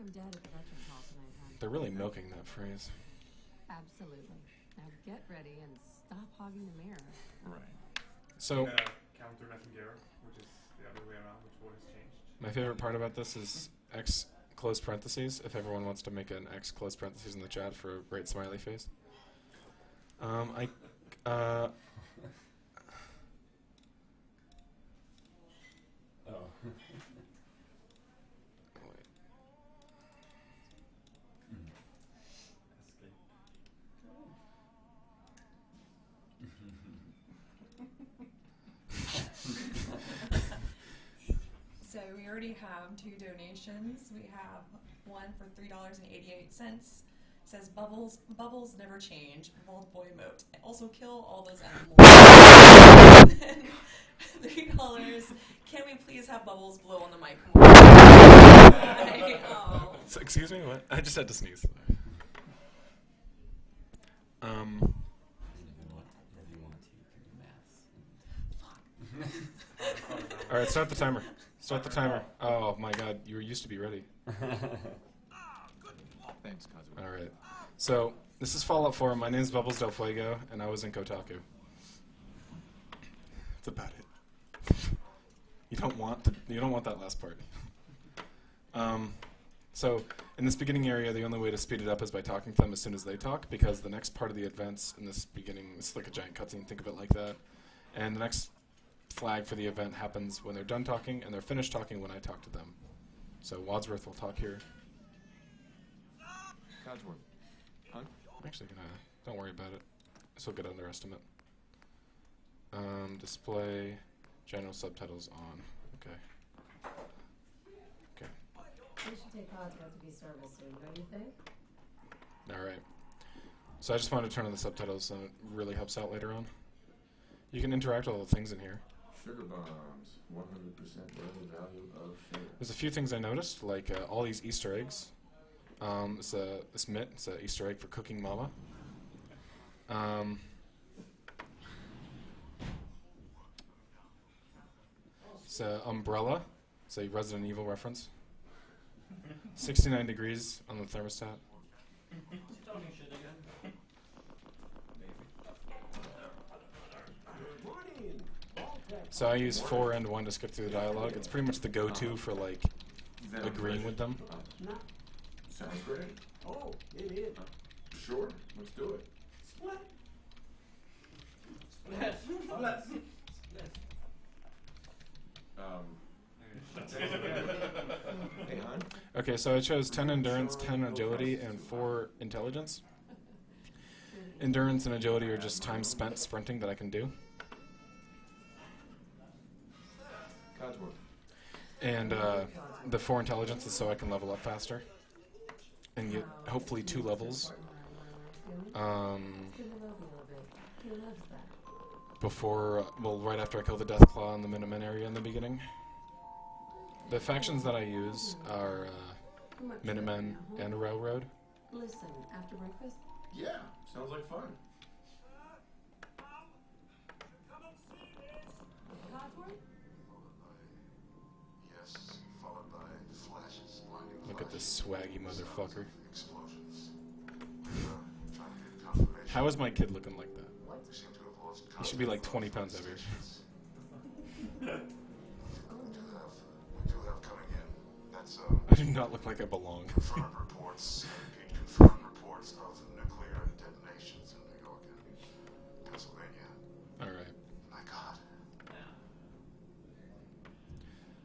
him dead at the Veterans Hall tonight, hon. They're really milking that phrase. Absolutely. Now get ready and stop hogging the mirror. Right. So, Counter Messenger, which is the other way around, which what has changed. my favorite part about this is X close parentheses, if everyone wants to make an X close parentheses in the chat for a great smiley face. Oh. Wait. So we already have 2 donations. We have one for $3.88. Says bubbles never change. Bald boy emote. Also kill all those animals. $3. Can we please have bubbles blow on the mic more? Oh. So, excuse me, what? I just had to sneeze. All right, start the timer. Start the timer. Oh my God, you used to be ready. Thanks, Kazu. All right. So this is Fallout 4. My name's Bubbles Del Fuego, and I was in Kotaku. That's about it. You don't want that last part. So in this beginning area, the only way to speed it up is by talking to them as soon as they talk, because the next part of the events in this beginning is like a giant cutscene. Think of it like that. And the next flag for the event happens when they're done talking, and they're finished talking when I talk to them. So Wadsworth will talk here. Codsworth. Huh? I'm actually gonna, don't worry about it. This will get underestimate. Display general subtitles on. Okay. Okay. We should take Cosmo to be serviced soon, don't you think? Alright. So I just wanted to turn on the subtitles so it really helps out later on. You can interact with all the things in here. Sugar bombs, 100% daily value of sugar. There's a few things I noticed, like all these Easter eggs. This mitt, it's an Easter egg for Cooking Mama. It's an umbrella, it's a Resident Evil reference. 69 degrees on the thermostat. So I use 4 and 1 to skip through the dialogue. It's pretty much the go-to for like agreeing with them. Sounds great. Oh, it is. Sure, let's do it. Split. Split. Split. Hey, hon. Okay, so I chose 10 endurance, 10 agility, and 4 intelligence. Endurance and agility are just time spent sprinting that I can do. Codsworth. And the 4 intelligence is so I can level up faster. And get hopefully 2 levels. Before, well, right after I kill the Deathclaw in the Minutemen area in the beginning. The factions that I use are Minutemen and Railroad. Listen, after breakfast? Yeah, sounds like fun. Codsworth? Yes, followed by flashes, blinding Look at this flashes, swaggy motherfucker. explosions. Trying to get confirmation. How is my kid looking like that? We seem to have lost He should be like 20 pounds heavier. We do have coming in. That's I do not look like I belong. confirmed reports, repeat confirmed reports of nuclear detonations in New York and Pennsylvania. Alright. My God.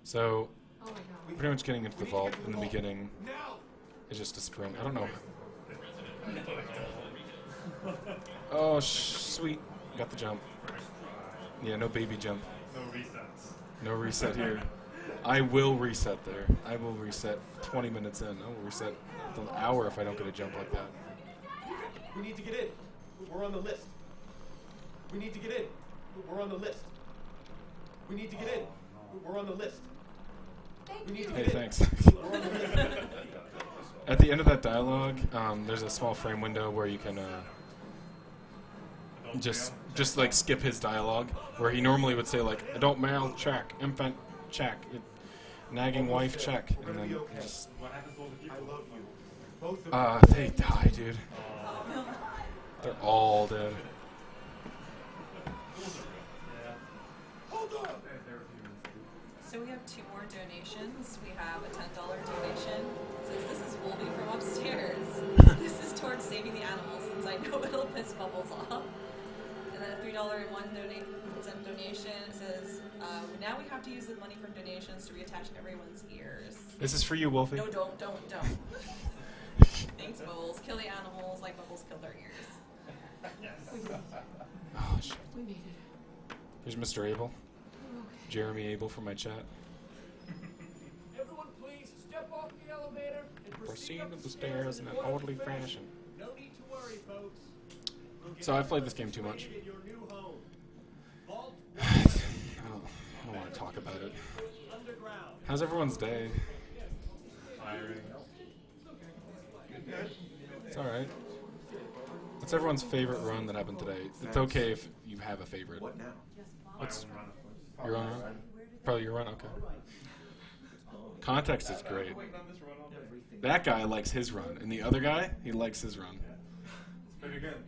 So, Oh my god. pretty much getting into the vault in the beginning is just a sprint. I don't know. Oh, sweet. Got the jump. Yeah, no baby jump. No resets. No reset here. I will reset there. I will reset 20 minutes in. I will reset an hour if I don't get a jump like that. We need to get in. We're on the list. We need to get in. We're on the list. We need to get in. We're on the list. We need to Hey, get thanks. in. We're on the list. At the end of that dialogue, there's a small frame window where you can just like skip his dialogue, where he normally would say like adult male check, infant check, nagging wife check, and then just What happens over here? Both of you. They die, dude. They're all dead. So we have 2 more donations. We have a $10 donation. It says this is Wolby from upstairs. This is towards saving the animals since I know it'll piss Bubbles off. And then a $3.01 donation. It says now we have to use the money from donations to reattach everyone's ears. This is for you, Wolfie. No, don't. Thanks, Bubbles. Kill the animals like Bubbles killed our ears. Oh, shit. We made it. Here's Mr. Abel. Jeremy Abel from my chat. Everyone, please step off the elevator and Proceed up the stairs stairs in an orderly fashion. No need to worry, folks. We'll get So I've played this game too much. situated in your new home. Vault I don't want to talk about it. underground. How's everyone's day? Tiring. It's alright. What's everyone's favorite run that happened today? It's okay if you have a favorite. What now? What's Run, of course. your own run? Probably your run? Okay. Context is great. Everything. That guy likes his run, and the other guy, he likes his run. It's pretty good.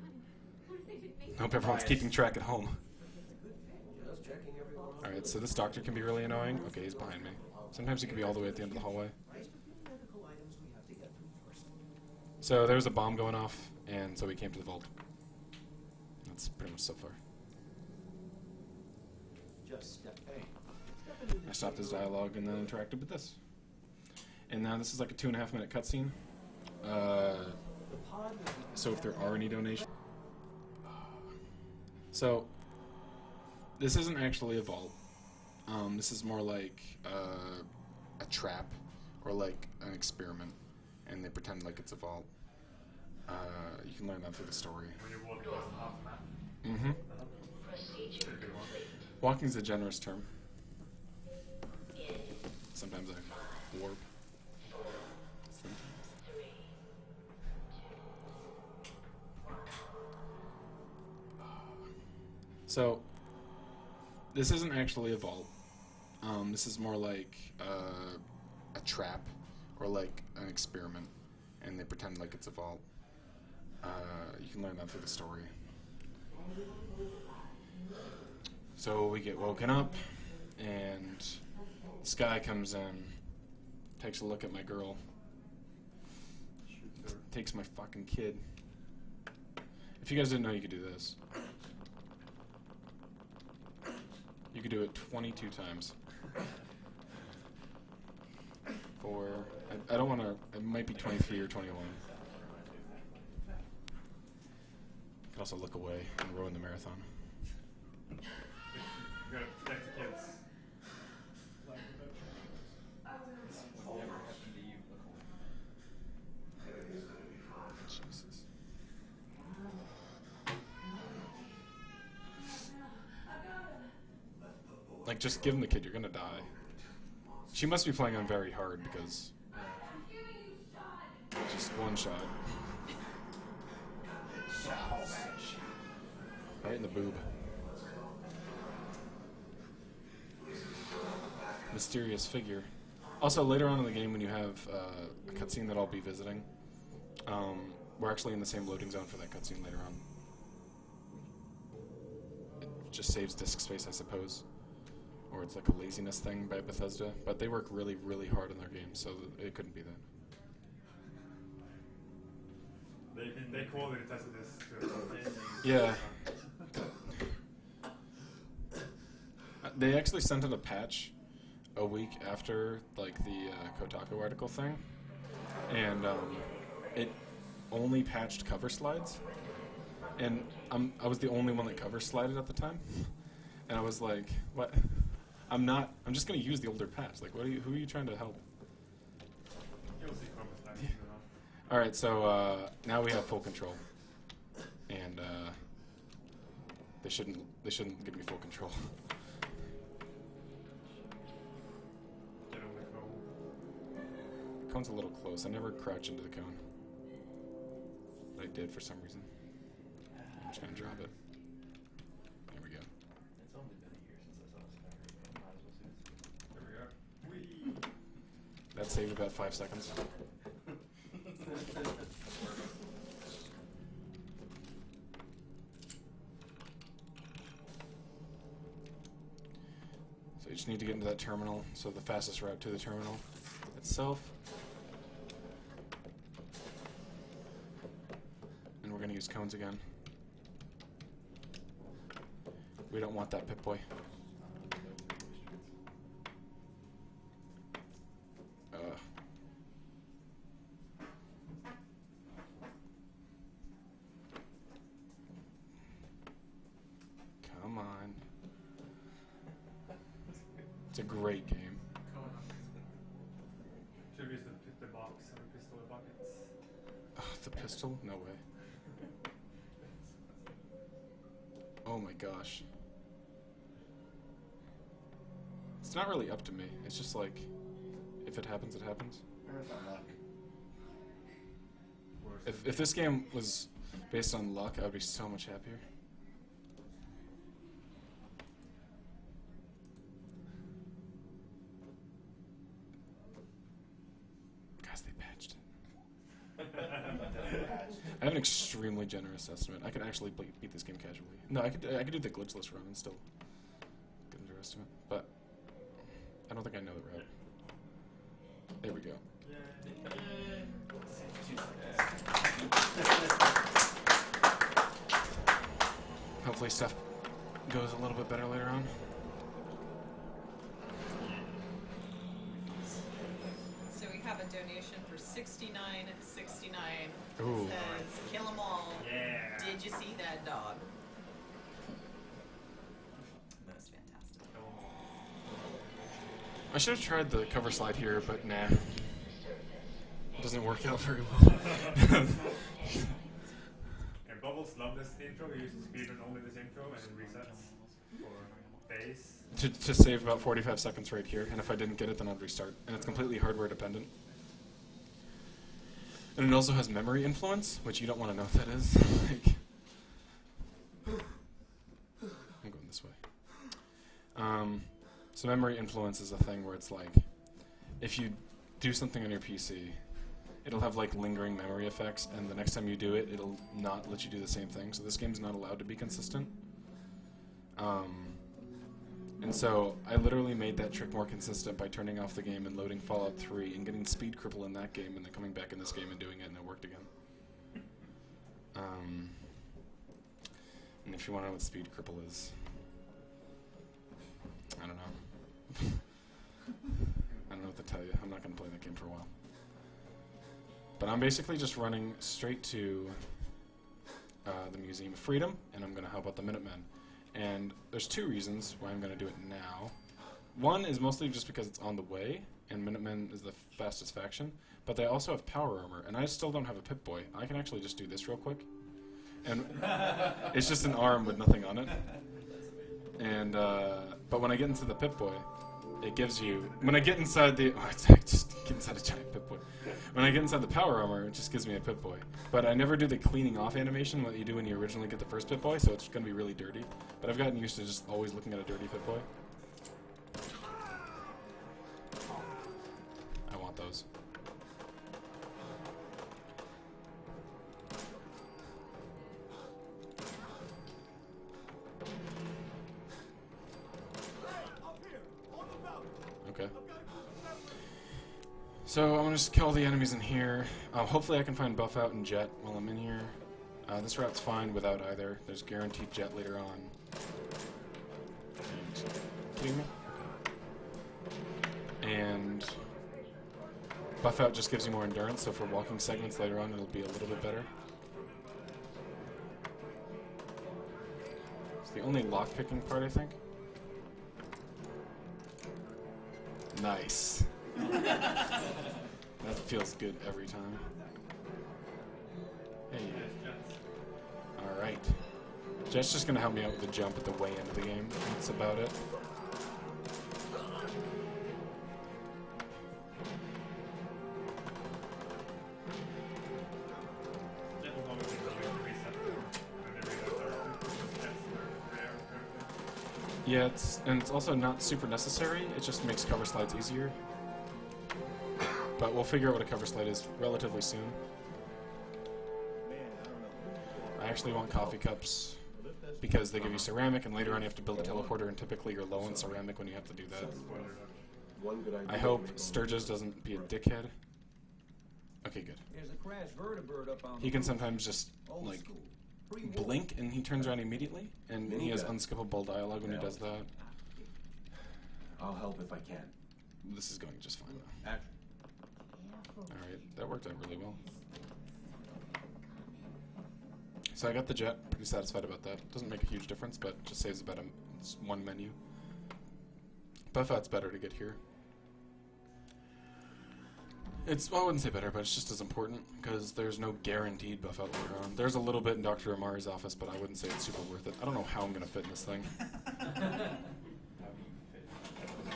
Hope everyone's keeping track at home. Just checking everyone. Alright, so this doctor can be really annoying. Okay, he's behind me. Sometimes he can be all the way at the end of the hallway. So there was a bomb going off, and so we came to the vault. That's pretty much so far. Just step. Hey. I stopped his dialogue and then interacted with this. And now this is like a 2.5 minute cutscene. So if there are any donations. So this isn't actually a vault. This is more like a trap or like an experiment, and they pretend like it's a vault. You can learn that through the story. When you walk across half the map. Mm-hmm. Pretty good one. Walking's a generous term. Sometimes I warp. So, this isn't actually a vault. This is more like a trap or like an experiment, and they pretend like it's a vault. You can learn that through the story. So we get woken up, and this guy comes in, takes a look at my girl, takes my fucking kid. If you guys didn't know, you could do this. You could do it 22 times. For, I don't want to, it might be 23 or 21. You could also look away and ruin the marathon. You gotta protect the kids. Jesus. Like, just give him the kid, you're gonna die. She must be playing on very hard because just one shot. Right in the boob. Mysterious figure. Also, later on in the game, when you have a cutscene that I'll be visiting, we're actually in the same loading zone for that cutscene later on. It just saves disk space, I suppose. Or it's like a laziness thing by Bethesda. But they work really, really hard on their games, so it couldn't be that. They quality tested this too. Yeah. They actually sent out a patch a week after like the Kotaku article thing, and it only patched cover slides, and I was the only one that cover slided at the time, and I was like, what? I'm just gonna use the older patch. Like, who are you trying to help? You'll see comments like Yeah. that. All right, so now we have full control, and they shouldn't give me full control. Get on the cone. Cone's a little close. I never crouch into the cone. But I did for some reason. I'm just gonna drop it. There we go. It's only been a year since I saw Skyrim. Might as well see it. There we are. Whee! That saved about 5 seconds. just need to get into that terminal, so the fastest route to the terminal itself. And we're going to use cones again. We don't want that Pip-Boy. Come on. It's a great game. Should we use the box and the pistol with buckets? The pistol? No way. Oh my gosh. It's not really up to me. It's just like, if it happens, it happens. If this game was based on luck, I would be so much happier. Guys, they patched it. I have an extremely generous estimate. I could actually beat this game casually. No, I could do the glitchless run and still get under estimate, but I don't think I know the route. There we go. Hopefully stuff goes a little bit better later on. So we have a donation for $69.69. Ooh. Says, kill them all. Yeah. Did you see that dog? That's fantastic. I should have tried the cover slide here, but nah. It doesn't work out very well. And Bubbles love this intro. He used to speedrun only this intro and it resets for base. to save about 45 seconds right here, and if I didn't get it, then I'd restart. And it's completely hardware dependent. And it also has memory influence, which you don't want to know what that is. Like, I'm going this way. So memory influence is a thing where it's like, if you do something on your PC, it'll have like lingering memory effects, and the next time you do it, it'll not let you do the same thing. So this game's not allowed to be consistent. And so I literally made that trick more consistent by turning off the game and loading Fallout 3 and getting speed cripple in that game and then coming back in this game and doing it, and it worked again. And if you want to know what speed cripple is, I don't know. I don't know what to tell you. I'm not going to play that game for a while. But I'm basically just running straight to the Museum of Freedom, and I'm going to help out the Minutemen. And there's two reasons why I'm going to do it now. One is mostly just because it's on the way, and Minutemen is the fastest faction. But they also have power armor, and I still don't have a Pip-Boy. I can actually just do this real quick. And it's just an arm with nothing on it. And but when I get into the Pip-Boy, it gives you... When I get inside the... Oh, I just get inside a giant Pip-Boy. When I get inside the power armor, it just gives me a Pip-Boy. But I never do the cleaning off animation, what you do when you originally get the first Pip-Boy, so it's going to be really dirty. But I've gotten used to just always looking at a dirty Pip-Boy. I want those. Okay. So I'm going to just kill the enemies in here. Hopefully I can find Buff Out and Jet while I'm in here. This route's fine without either. There's guaranteed Jet later on. Kidding me? And Buff Out just gives you more endurance, so for walking segments later on it'll be a little bit better. It's the only lock-picking part, I think. Nice. That feels good every time. Hey. Alright. Jet's just gonna help me out with the jump at the way end of the game. That's about it. Yeah, it's also not super necessary. It just makes cover slides easier. But we'll figure out what a cover slide is relatively soon. I actually want coffee cups. it because they give you ceramic, and later on you have to build a teleporter, and typically you're low on ceramic when you have to do that. One good idea. I hope Sturgis doesn't be a dickhead. Okay, good. There's a crashed vertibird up on He can sometimes just, old like, school. Pre-war. blink, and he turns around immediately, and he has unskippable dialogue when he does that. I'll help if I can. This is going just fine, though. Action. Alright, that worked out really well. So I got the jet, pretty satisfied about that. Doesn't make a huge difference, but just saves about one menu. Buffet's better to get here. It's, well, I wouldn't say better, but it's just as important, because there's no guaranteed buff out later on. There's a little bit in Dr. Amari's office, but I wouldn't say it's super worth it. I don't know how I'm going to fit in this thing.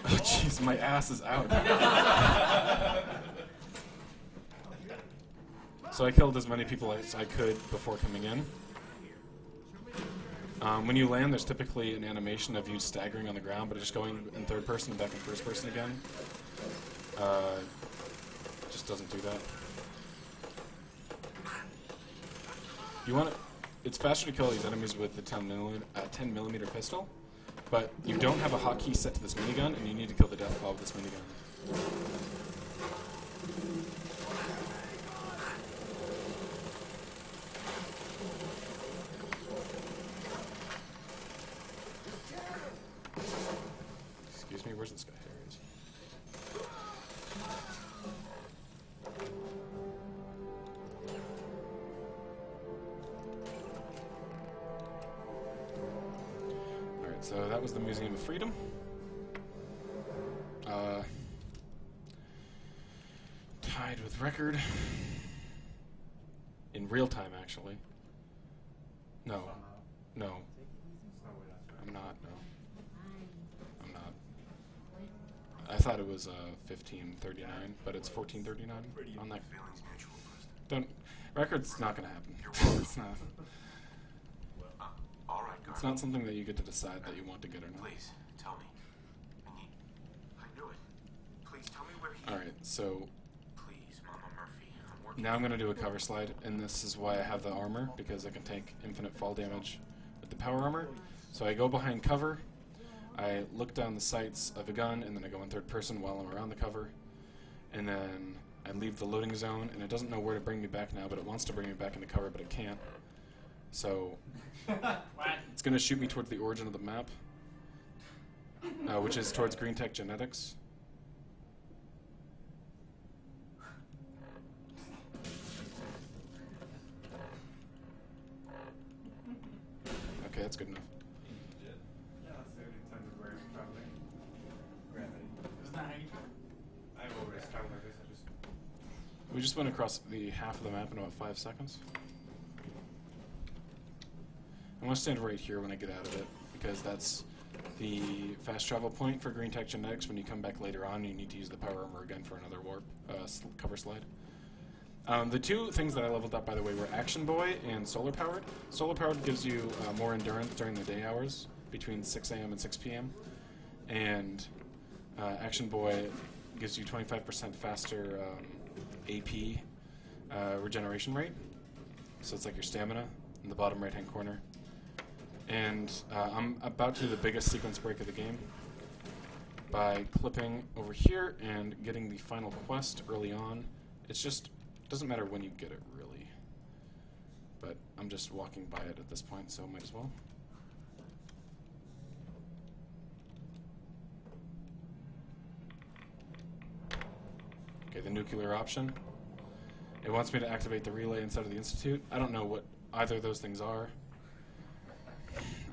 Oh, jeez, my ass is out. So I killed as many people as I could before coming in. When you land, there's typically an animation of you staggering on the ground, but just going in third person and back in first person again. Just doesn't do that. You want to... It's faster to kill these enemies with the 10mm pistol, but you don't have a hotkey set to this minigun, and you need to kill the death claw with this minigun. Excuse me, where's this guy? Here he is. Alright, so that was the Museum of Freedom. Tied with record. In real time, actually. No. No. I'm not, no. I'm not. I thought it was 1539, but it's 1439 on that. Don't. Record's not going to happen. It's not. All right, It's not something that you get to decide that you want to get or not. Please, tell me. I knew it. Please tell me where he... Alright, so Please, Mama Murphy. I'm working... now I'm going to do a cover slide, and this is why I have the armor, because I can take infinite fall damage with the power armor. So I go behind cover, I look down the sights of a gun, and then I go in third person while I'm around the cover, and then I leave the loading zone, and it doesn't know where to bring me back now, but it wants to bring me back into cover, but it can't. So it's going to shoot me towards the origin of the map, which is towards Green Tech Genetics. Okay, that's good enough. Yeah, that's it in terms of where you're traveling. Gravity. Isn't that how you travel? I always travel like this. We just went across the half of the map in about 5 seconds. I want to stand right here when I get out of it, because that's the fast travel point for Green Tech Genetics. When you come back later on, you need to use the power armor again for another warp cover slide. The two things that I leveled up, by the way, were Action Boy and Solar Powered. Solar Powered gives you more endurance during the day hours, between 6 a.m. and 6 p.m. And Action Boy gives you 25% faster AP regeneration rate. So it's like your stamina in the bottom right-hand corner. And I'm about to do the biggest sequence break of the game by clipping over here and getting the final quest early on. It's just, doesn't matter when you get it, really. But I'm just walking by it at this point, so might as well. Okay, the nuclear option. It wants me to activate the relay inside of the Institute. I don't know what either of those things are.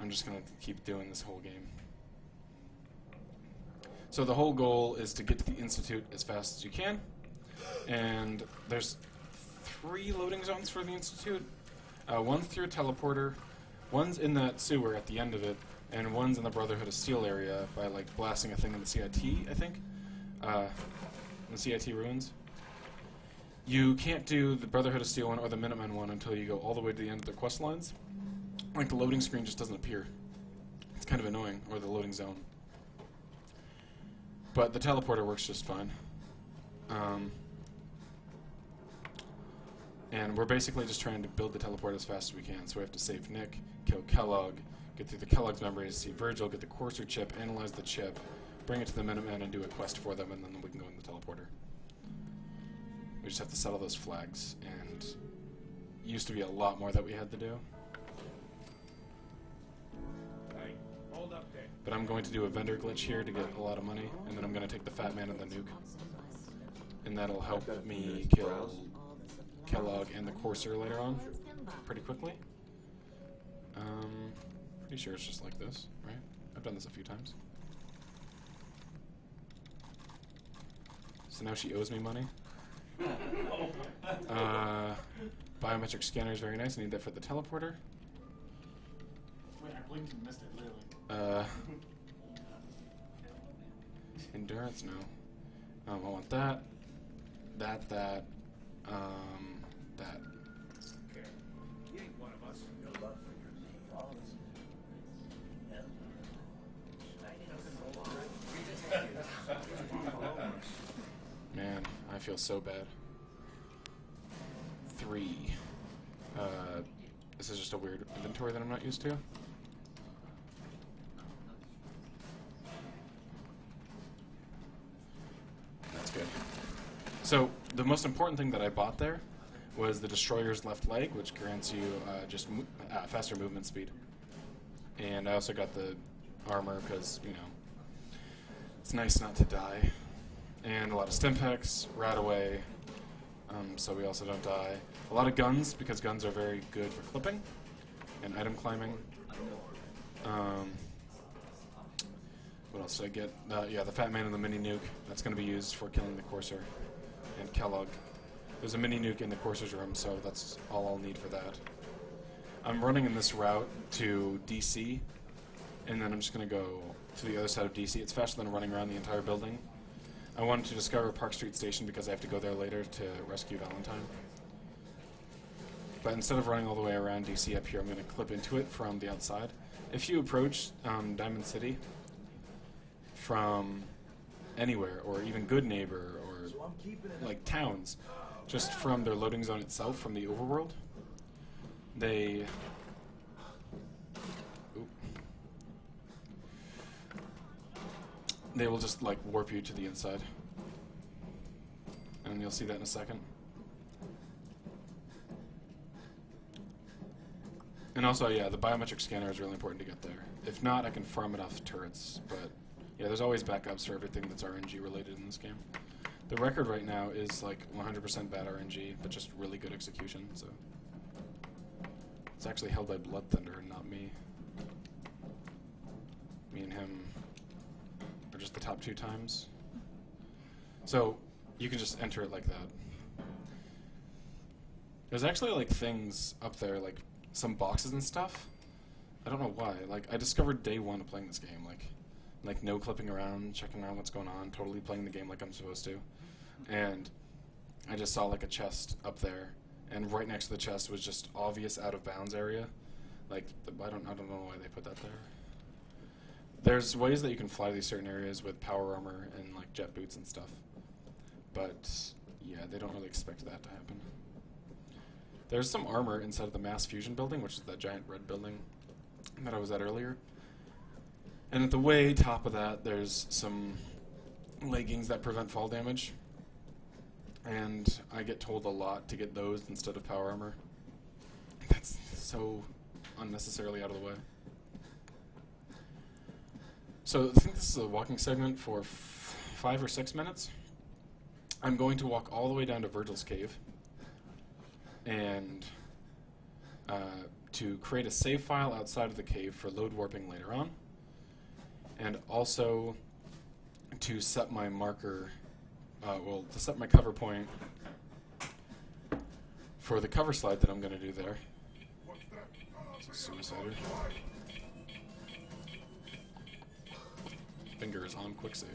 I'm just going to keep doing this whole game. So the whole goal is to get to the Institute as fast as you can. And there's 3 loading zones for the Institute. One's through a teleporter, one's in that sewer at the end of it, and one's in the Brotherhood of Steel area by like blasting a thing in the CIT, I think. In the CIT ruins. You can't do the Brotherhood of Steel one or the Minutemen one until you go all the way to the end of the quest lines. Like the loading screen just doesn't appear. It's kind of annoying, or the loading zone. But the teleporter works just fine. And we're basically just trying to build the teleport as fast as we can. So we have to save Nick, kill Kellogg, get through the Kellogg's memories, see Virgil, get the Courser chip, analyze the chip, bring it to the Minutemen and do a quest for them, and then we can go in the teleporter. We just have to settle those flags, and used to be a lot more that we had to do. Hey, hold up there. But I'm going to do a vendor glitch here to get a lot of money, and then I'm going to take the Fat Man and the nuke. And that'll help me kill Kellogg and the Courser later on pretty quickly. Pretty sure it's just like this, right? I've done this a few times. So now she owes me money. Biometric scanner is very nice. I need that for the teleporter. Wait, I blinked and missed it, literally. Endurance, no. I want that. That. That. He ain't one of us. Man, I feel so bad. 3. This is just a weird inventory that I'm not used to. That's good. So, the most important thing that I bought there was the Destroyer's left leg, which grants you just faster movement speed. And I also got the armor because, you know, it's nice not to die. And a lot of Stimpaks, Radaway, so we also don't die. A lot of guns, because guns are very good for clipping and item climbing. What else did I get? Yeah, the Fat Man and the mini nuke. That's going to be used for killing the Courser and Kellogg. There's a mini nuke in the Courser's room, so that's all I'll need for that. I'm running in this route to DC, and then I'm just going to go to the other side of DC. It's faster than running around the entire building. I wanted to discover Park Street Station because I have to go there later to rescue Valentine. But instead of running all the way around DC up here, I'm going to clip into it from the outside. If you approach Diamond City from anywhere, or even Good Neighbor, or like towns, just from their loading zone itself, from the overworld, they will just like warp you to the inside. And you'll see that in a second. And also, yeah, the biometric scanner is really important to get there. If not, I can farm enough turrets, but yeah, there's always backups for everything that's RNG related in this game. The record right now is like 100% bad RNG, but just really good execution, so. It's actually held by Blood Thunder and not me. Me and him are just the top 2 times. So, you can just enter it like that. There's actually like things up there, like some boxes and stuff. I don't know why. Like, I discovered day 1 of playing this game, like no clipping around, checking around what's going on, totally playing the game like I'm supposed to. And I just saw like a chest up there, and right next to the chest was just obvious out of bounds area. Like, I don't know why they put that there. There's ways that you can fly these certain areas with power armor and like jet boots and stuff. But yeah, they don't really expect that to happen. There's some armor inside of the mass fusion building, which is that giant red building that I was at earlier. And at the way top of that, there's some leggings that prevent fall damage. And I get told a lot to get those instead of power armor. That's so unnecessarily out of the way. So I think this is a walking segment for 5 or 6 minutes. I'm going to walk all the way down to Virgil's cave and to create a save file outside of the cave for load warping later on, and also to set my marker, to set my cover point for the cover slide that I'm going to do there. It's a suicider. Finger is on quick save.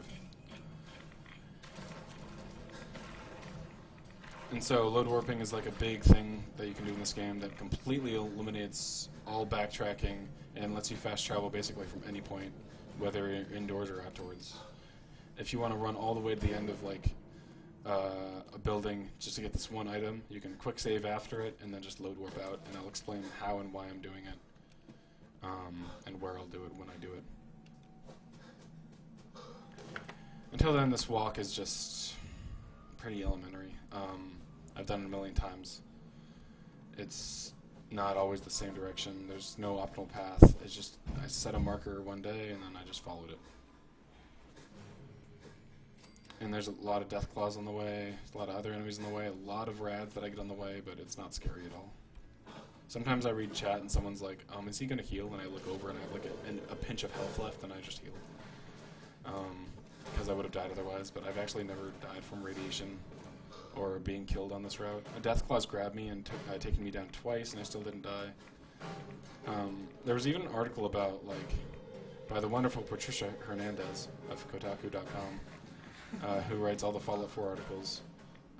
And so load warping is like a big thing that you can do in this game that completely eliminates all backtracking and lets you fast travel basically from any point, whether you're indoors or outdoors. If you want to run all the way to the end of like a building just to get this one item. You can quick save after it and then just load warp out, and I'll explain how and why I'm doing it, and where I'll do it when I do it. Until then, this walk is just pretty elementary. I've done it a million times. It's not always the same direction. There's no optimal path. It's just I set a marker one day and then I just followed it. And there's a lot of death claws on the way, a lot of other enemies in the way, a lot of rads that I get on the way, but it's not scary at all. Sometimes I read chat and someone's like, is he going to heal? And I look over and I have like a pinch of health left and I just heal. Because I would have died otherwise, but I've actually never died from radiation or being killed on this route. A death claws grabbed me and taken me down twice and I still didn't die. There was even an article about, like, by the wonderful Patricia Hernandez of Kotaku.com, who writes all the Fallout 4 articles.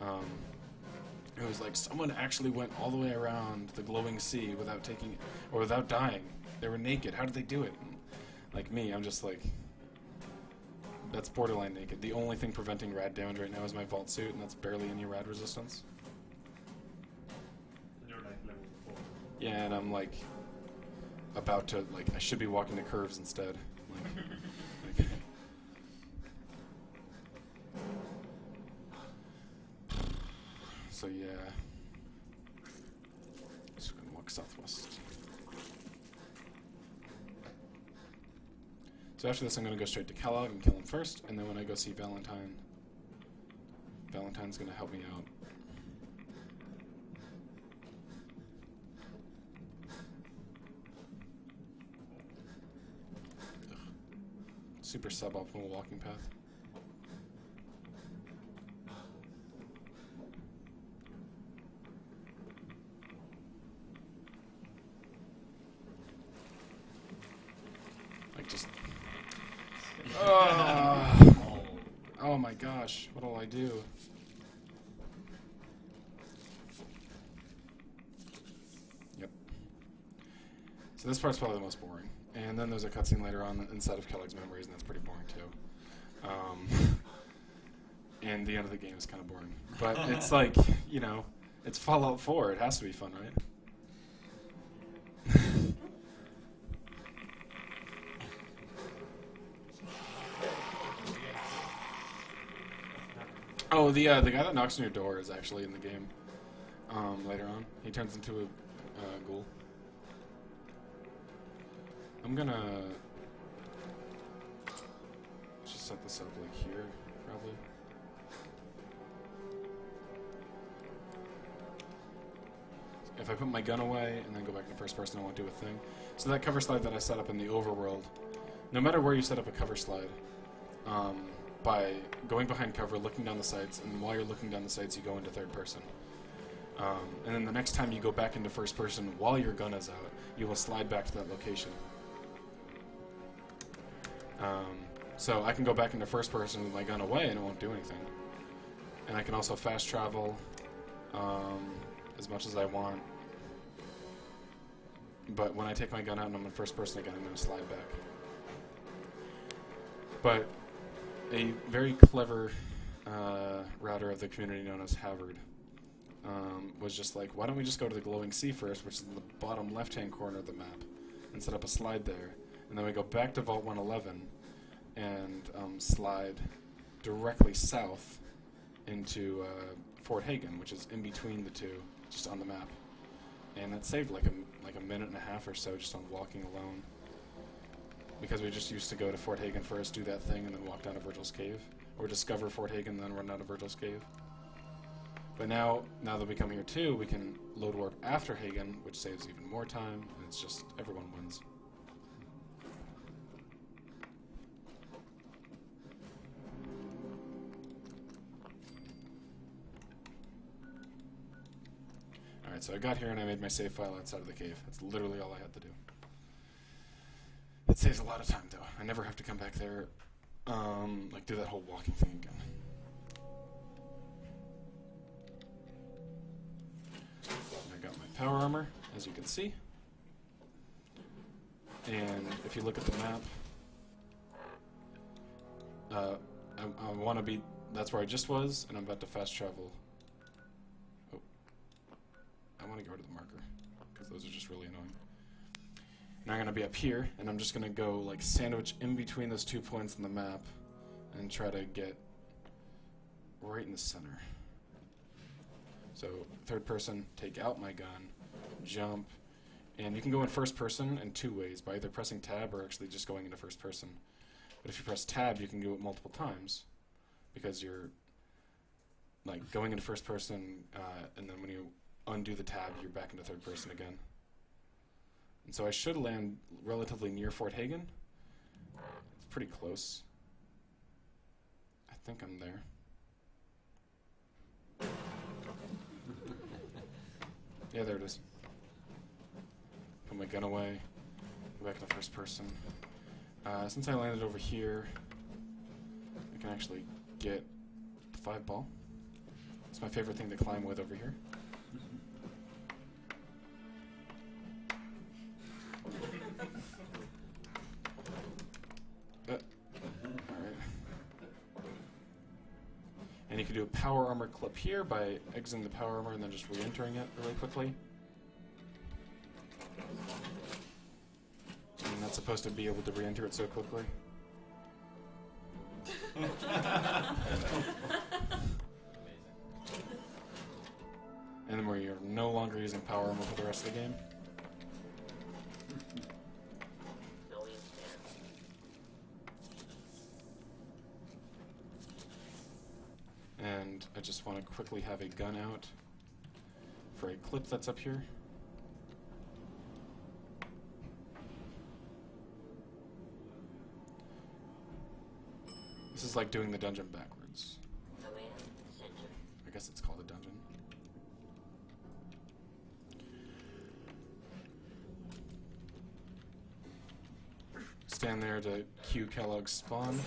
It was like someone actually went all the way around the glowing sea without dying. They were naked. How did they do it? And like me, I'm just like, that's borderline naked. The only thing preventing rad damage right now is my vault suit, and that's barely any rad resistance. And you're like level 4. Yeah, and I'm like about to, like, I should be walking the curves instead. Like, so yeah, just gonna walk southwest. So after this, I'm gonna go straight to Kellogg and kill him first, and then when I go see Valentine, Valentine's gonna help me out. Ugh. Super suboptimal walking path. Like just. Oh my gosh, what'll I do? Yep. So this part's probably the most boring. And then there's a cutscene later on inside of Kellogg's memories, and that's pretty boring too. And the end of the game is kind of boring. But it's like, you know, it's Fallout 4. It has to be fun, right? Oh, the guy that knocks on your door is actually in the game. Later on, he turns into a ghoul. I'm gonna just set this up like here, probably. If I put my gun away and then go back to first person, I won't do a thing. So that cover slide that I set up in the overworld, no matter where you set up a cover slide, by going behind cover, looking down the sights, and while you're looking down the sights, you go into third person. And then the next time you go back into first person while your gun is out, you will slide back to that location. So I can go back into first person with my gun away and it won't do anything. And I can also fast travel as much as I want. But when I take my gun out and I'm in first person again, I'm going to slide back. But a very clever router of the community known as Hagen was just like, why don't we just go to the glowing sea first, which is in the bottom left-hand corner of the map, and set up a slide there. And then we go back to Vault 111 and slide directly south into Fort Hagen, which is in between the two, just on the map. And that saved like a minute and a half or so just on walking alone. Because we just used to go to Fort Hagen first, do that thing, and then walk down to Virgil's Cave. Or discover Fort Hagen, and then run down to Virgil's Cave. But now that we come here too, we can load warp after Hagen, which saves even more time, and it's just, everyone wins. Alright, so I got here and I made my save file outside of the cave. That's literally all I had to do. It saves a lot of time, though. I never have to come back there, like, do that whole walking thing again. I got my power armor, as you can see. And if you look at the map, I want to be that's where I just was, and I'm about to fast travel. Oh. I want to go to the marker, because those are just really annoying. And I'm going to be up here, and I'm just going to go like sandwich in between those 2 points in the map and try to get right in the center. So third person, take out my gun, jump, and you can go in first person in 2 ways, by either pressing tab or actually just going into first person. But if you press tab, you can do it multiple times, because you're like going into first person, and then when you undo the tab, you're back into third person again. And so I should land relatively near Fort Hagen. It's pretty close. I think I'm there. Yeah, there it is. Put my gun away. Go back to first person. Since I landed over here, I can actually get the 5 ball. It's my favorite thing to climb with over here. Alright. And you can do a power armor clip here by exiting the power armor and then just re-entering it really quickly. I'm not supposed to be able to re-enter it so quickly. And then where you're no longer using power armor for the rest of the game. And I just want to quickly have a gun out for a clip that's up here. This is like doing the dungeon backwards. I guess it's called a dungeon. Stand there to cue Kellogg's spawn.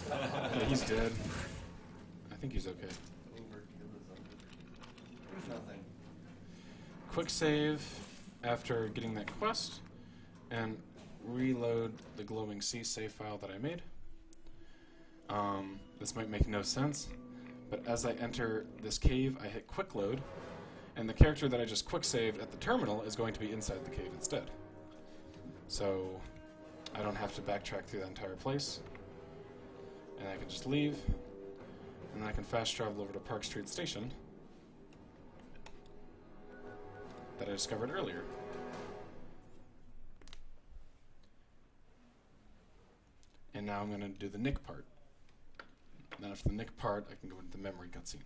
Yeah, he's dead. I think he's okay. There's nothing. Quick save after getting that quest, and reload the glowing sea save file that I made. This might make no sense, but as I enter this cave, I hit quick load, and the character that I just quick saved at the terminal is going to be inside the cave instead. So I don't have to backtrack through that entire place, and I can just leave, and then I can fast travel over to Park Street Station that I discovered earlier. And now I'm going to do the Nick part. And then after the Nick part, I can go into the memory cutscene.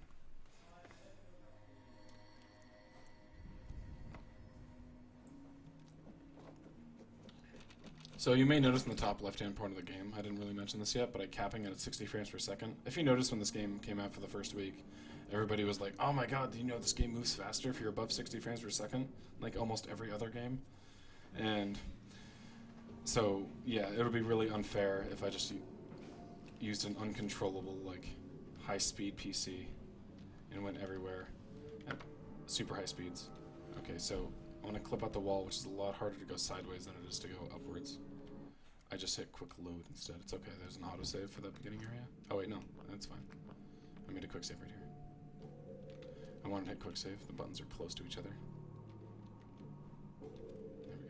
So you may notice in the top left-hand part of the game, I didn't really mention this yet, but I'm capping it at 60 frames per second. If you notice when this game came out for the first week, everybody was like, oh my god, do you know this game moves faster if you're above 60 frames per second? Like almost every other game. And so, yeah, it would be really unfair if I just used an uncontrollable, like, high-speed PC and went everywhere at super high speeds. Okay, so I want to clip out the wall, which is a lot harder to go sideways than it is to go upwards. I just hit quick load instead. It's okay, there's an autosave for that beginning area. Oh wait, no, that's fine. I made a quick save right here. I wanted to hit quick save. The buttons are close to each other. There we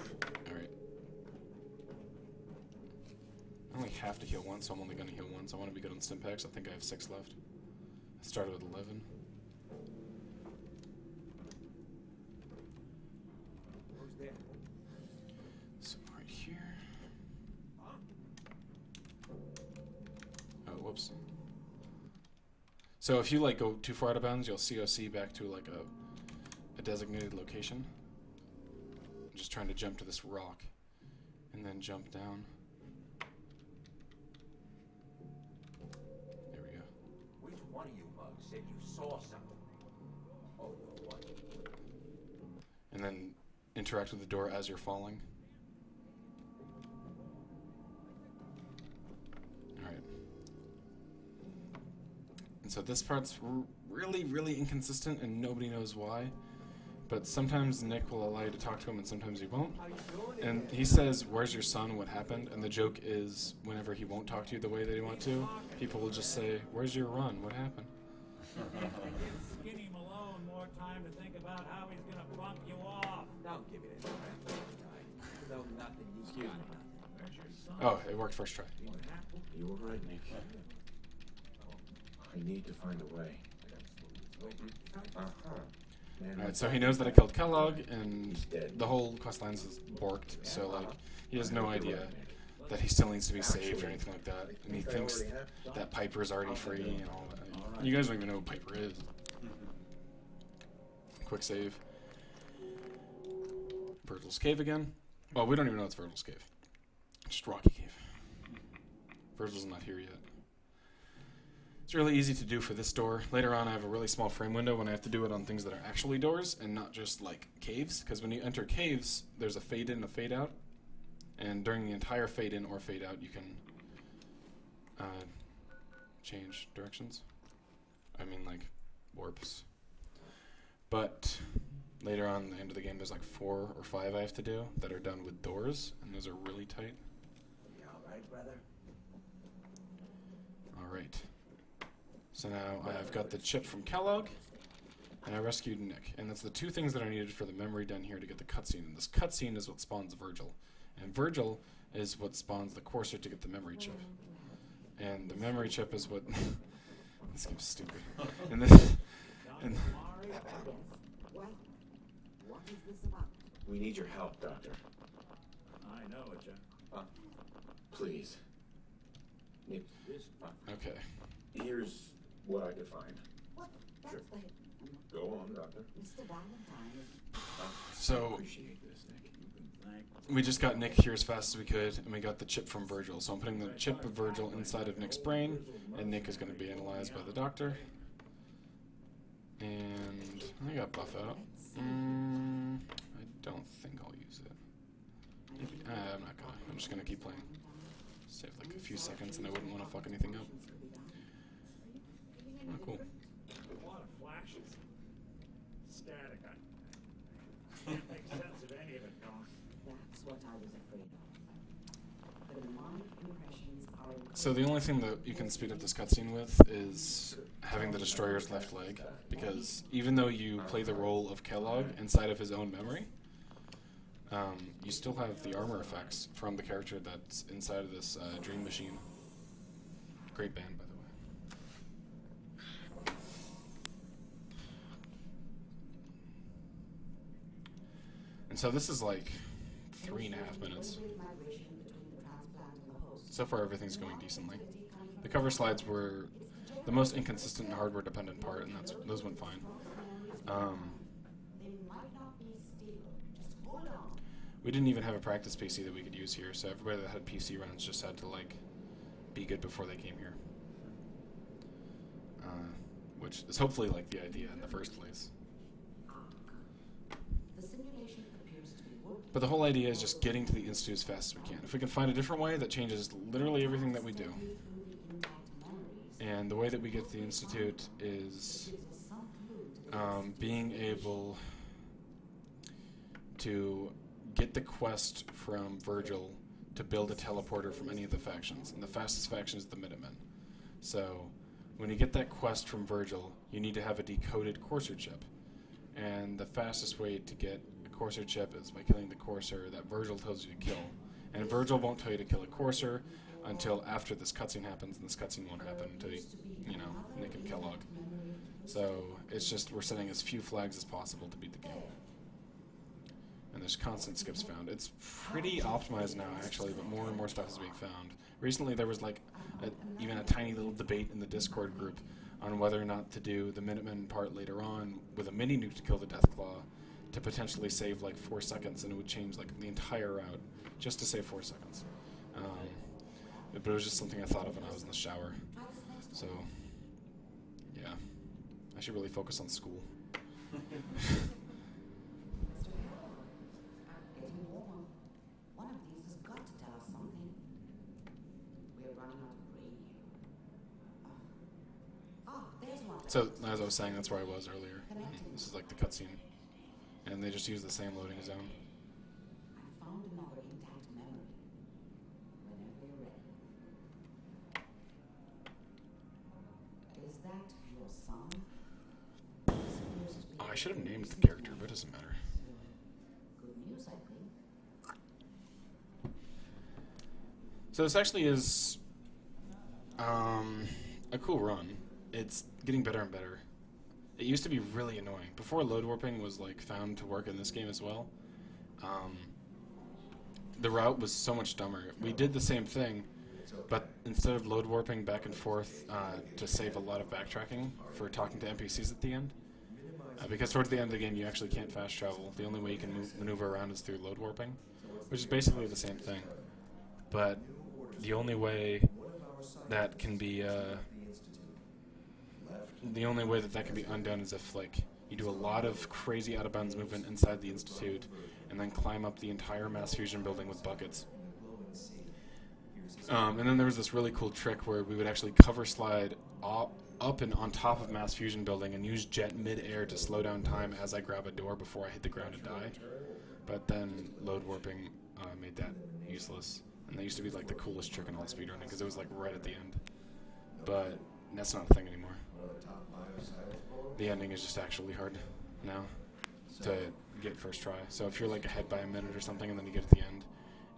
go. Alright. I only have to heal once, so I'm only going to heal once. I want to be good on Stimpaks. I think I have 6 left. I started with 11. So right here. Oh, whoops. So if you like go too far out of bounds, you'll COC back to like a designated location. I'm just trying to jump to this rock and then jump down. There we go. Which one of you mugs said you saw something? Oh, no, what? And then interact with the door as you're falling. Alright. And so this part's really, really inconsistent and nobody knows why. but sometimes Nick will allow you to talk to him and sometimes he won't. And he says, "Where's your son? What happened?" And the joke is, whenever he won't talk to you the way that he wants to, people will just say, "Where's your run? What happened?" Give Skinny Malone more time to think about how he's gonna bump you off. Don't give it a try. No, nothing. You got nothing. Oh, it worked first try. You were right, Nick. We need to find a way. Alright, so he knows that I killed Kellogg, and the whole quest line is borked, so like, he has no idea that he still needs to be saved or anything like that, and he thinks that Piper's already free and all that. You guys don't even know what Piper is. Quick save. Virgil's Cave again. Well, we don't even know it's Virgil's Cave. Just Rocky Cave. Virgil's not here yet. It's really easy to do for this door. Later on, I have a really small frame window when I have to do it on things that are actually doors and not just like caves. Because when you enter caves, there's a fade in and a fade out. And during the entire fade in or fade out, you can change directions. I mean, like warps. But later on, the end of the game, there's like 4 or 5 I have to do that are done with doors, and those are really tight. You all right, brother? All right. So now I've got the chip from Kellogg, and I rescued Nick. And that's the 2 things that are needed for the memory done here to get the cutscene. And this cutscene is what spawns Virgil. And Virgil is what spawns the courser to get the memory chip. And the memory chip is what... This game's stupid. And this... And What is this about? We need your help, Doctor. I know it, John. Please. Nick, okay. here's what I could find. What? That's the Go on, Doctor. Mr. Valentine. So... Appreciate this, Nick. We just got Nick here as fast as we could, and we got the chip from Virgil. So I'm putting the chip of Virgil inside of Nick's brain, and Nick is going to be analyzed by the doctor. And I got buff out. I don't think I'll use it. Maybe, I'm not gonna. I'm just gonna keep playing. Save like a few seconds, and I wouldn't want to fuck anything up. Oh, cool. A lot of flashes. Static. I can't make sense of any of it, John. That's what I was afraid of. The mnemonic impressions are So the only thing that you can speed up this cutscene with is having the Destroyer's left leg, because even though you play the role of Kellogg inside of his own memory, you still have the armor effects from the character that's inside of this dream machine. Great band, by the way. And so this is like 3.5 minutes. So far everything's going decently. The cover slides were the most inconsistent and hardware dependent part, and those went fine. We didn't even have a practice PC that we could use here, so everybody that had PC runs just had to like be good before they came here. Which is hopefully like the idea in the first place. But the whole idea is just getting to the Institute as fast as we can. If we can find a different way, that changes literally everything that we do. And the way that we get to the Institute is being able to get the quest from Virgil to build a teleporter from any of the factions. And the fastest faction is the Minutemen. So when you get that quest from Virgil, you need to have a decoded Courser chip. And the fastest way to get a Courser chip is by killing the Courser that Virgil tells you to kill. And Virgil won't tell you to kill a Courser until after this cutscene happens, and this cutscene won't happen until you know, Nick and Kellogg. So it's just we're setting as few flags as possible to beat the game. And there's constant skips found. It's pretty optimized now, actually, but more and more stuff is being found. Recently, there was like even a tiny little debate in the Discord group on whether or not to do the Minutemen part later on with a mini nuke to kill the Deathclaw to potentially save like 4 seconds, and it would change like the entire route just to save 4 seconds. But it was just something I thought of when I was in the shower. So, yeah, I should really focus on school. getting warm. One of these has got to tell us something. We're running out of brain here. There's one. So, as I was saying, that's where I was earlier. This is like the cutscene. and they just use the same loading zone. I found another intact memory. Whenever you're ready. Is that your son? Oh, I should have named the character, but it doesn't matter. Good news, I think. So this actually is a cool run. It's getting better and better. It used to be really annoying. Before load warping was like found to work in this game as well, the route was so much dumber. We did the same thing, but instead of load warping back and forth to save a lot of backtracking for talking to NPCs at the end, because towards the end of the game you actually can't fast travel. The only way you can maneuver around is through load warping, which is basically the same thing. But the only way that can be undone is if like you do a lot of crazy out of bounds movement inside the Institute and then climb up the entire mass fusion building with buckets. And then there was this really cool trick where we would actually cover slide up and on top of mass fusion building and use jet mid-air to slow down time as I grab a door before I hit the ground and die. But then load warping made that useless. And that used to be like the coolest trick in all speedrunning because it was like right at the end. But that's not a thing anymore. The ending is just actually hard now to get first try. So if you're like ahead by a minute or something and then you get to the end,